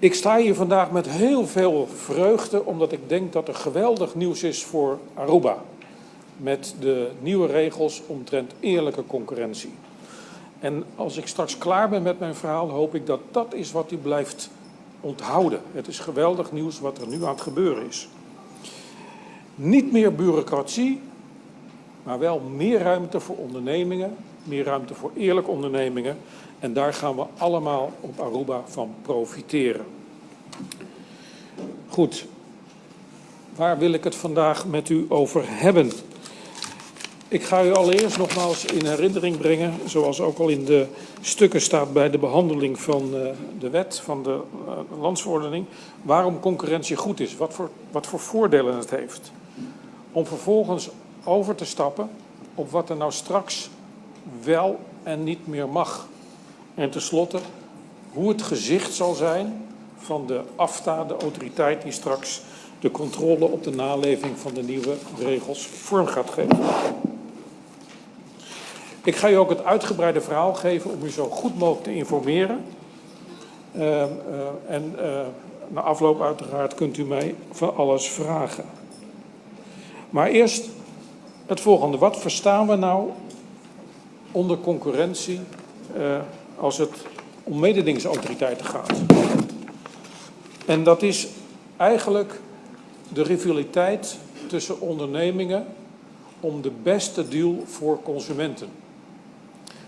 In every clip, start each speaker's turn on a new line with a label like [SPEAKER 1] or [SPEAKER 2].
[SPEAKER 1] Ik sta hier vandaag met heel veel vreugde, omdat ik denk dat er geweldig nieuws is voor Aruba. Met de nieuwe regels omtrent eerlijke concurrentie. En als ik straks klaar ben met mijn verhaal, hoop ik dat dat is wat u blijft onthouden. Het is geweldig nieuws wat er nu aan het gebeuren is. Niet meer bureaucratie, maar wel meer ruimte voor ondernemingen, meer ruimte voor eerlijke ondernemingen. En daar gaan we allemaal op Aruba van profiteren. Goed, waar wil ik het vandaag met u over hebben? Ik ga u allereerst nogmaals in herinnering brengen, zoals ook al in de stukken staat bij de behandeling van de wet, van de landsverordening, waarom concurrentie goed is, wat voor voordelen het heeft. Om vervolgens over te stappen op wat er nou straks wel en niet meer mag. En tenslotte hoe het gezicht zal zijn van de AFTA, de autoriteit die straks de controle op de naleving van de nieuwe regels vorm gaat geven. Ik ga u ook het uitgebreide verhaal geven om u zo goed mogelijk te informeren. Na afloop uiteraard kunt u mij van alles vragen. Maar eerst het volgende. Wat verstaan we nou onder concurrentie als het om mededingingsautoriteiten gaat? En dat is eigenlijk de rivaliteit tussen ondernemingen om de beste deal voor consumenten.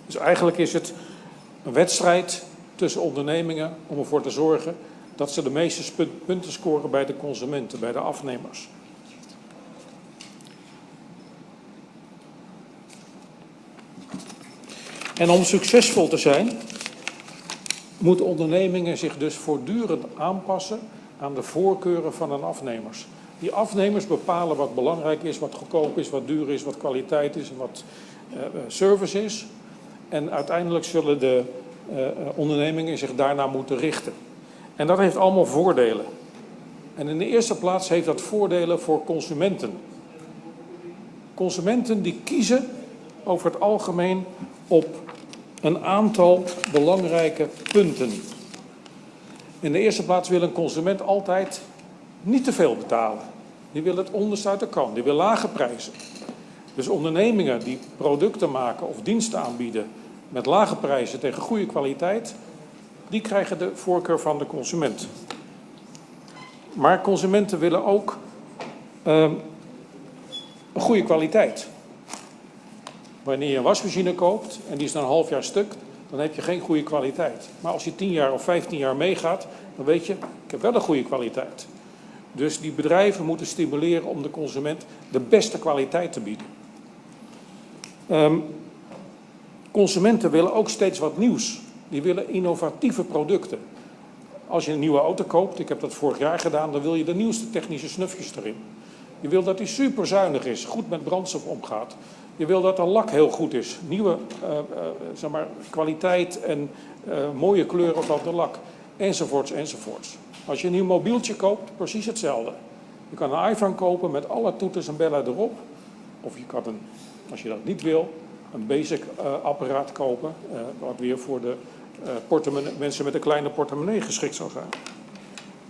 [SPEAKER 1] Dus eigenlijk is het een wedstrijd tussen ondernemingen om ervoor te zorgen dat ze de meeste punten scoren bij de consumenten, bij de afnemers. En om succesvol te zijn, moeten ondernemingen zich dus voortdurend aanpassen aan de voorkeuren van hun afnemers. Die afnemers bepalen wat belangrijk is, wat goedkoop is, wat duur is, wat kwaliteit is en wat service is. En uiteindelijk zullen de ondernemingen zich daarna moeten richten. En dat heeft allemaal voordelen. En in de eerste plaats heeft dat voordelen voor consumenten. Consumenten die kiezen over het algemeen op een aantal belangrijke punten. In de eerste plaats wil een consument altijd niet te veel betalen. Die wil het onderste uit de kan, die wil lage prijzen. Dus ondernemingen die producten maken of diensten aanbieden met lage prijzen tegen goede kwaliteit, die krijgen de voorkeur van de consument. Maar consumenten willen ook een goede kwaliteit. Wanneer je een wasmachine koopt en die is na een half jaar stuk, dan heb je geen goede kwaliteit. Maar als je 10 jaar of 15 jaar meegaat, dan weet je, ik heb wel een goede kwaliteit. Dus die bedrijven moeten stimuleren om de consument de beste kwaliteit te bieden. Consumenten willen ook steeds wat nieuws. Die willen innovatieve producten. Als je een nieuwe auto koopt, ik heb dat vorig jaar gedaan, dan wil je de nieuwste technische snufjes erin. Je wil dat die super zuinig is, goed met brandstof omgaat. Je wil dat de lak heel goed is, nieuwe kwaliteit en mooie kleuren van de lak, enzovoorts, enzovoorts. Als je een nieuw mobieltje koopt, precies hetzelfde. Je kan een iPhone kopen met alle toeters en bellen erop. Of je kan als je dat niet wil, een basic apparaat kopen, wat weer voor de mensen met een kleine portemonnee geschikt zou zijn.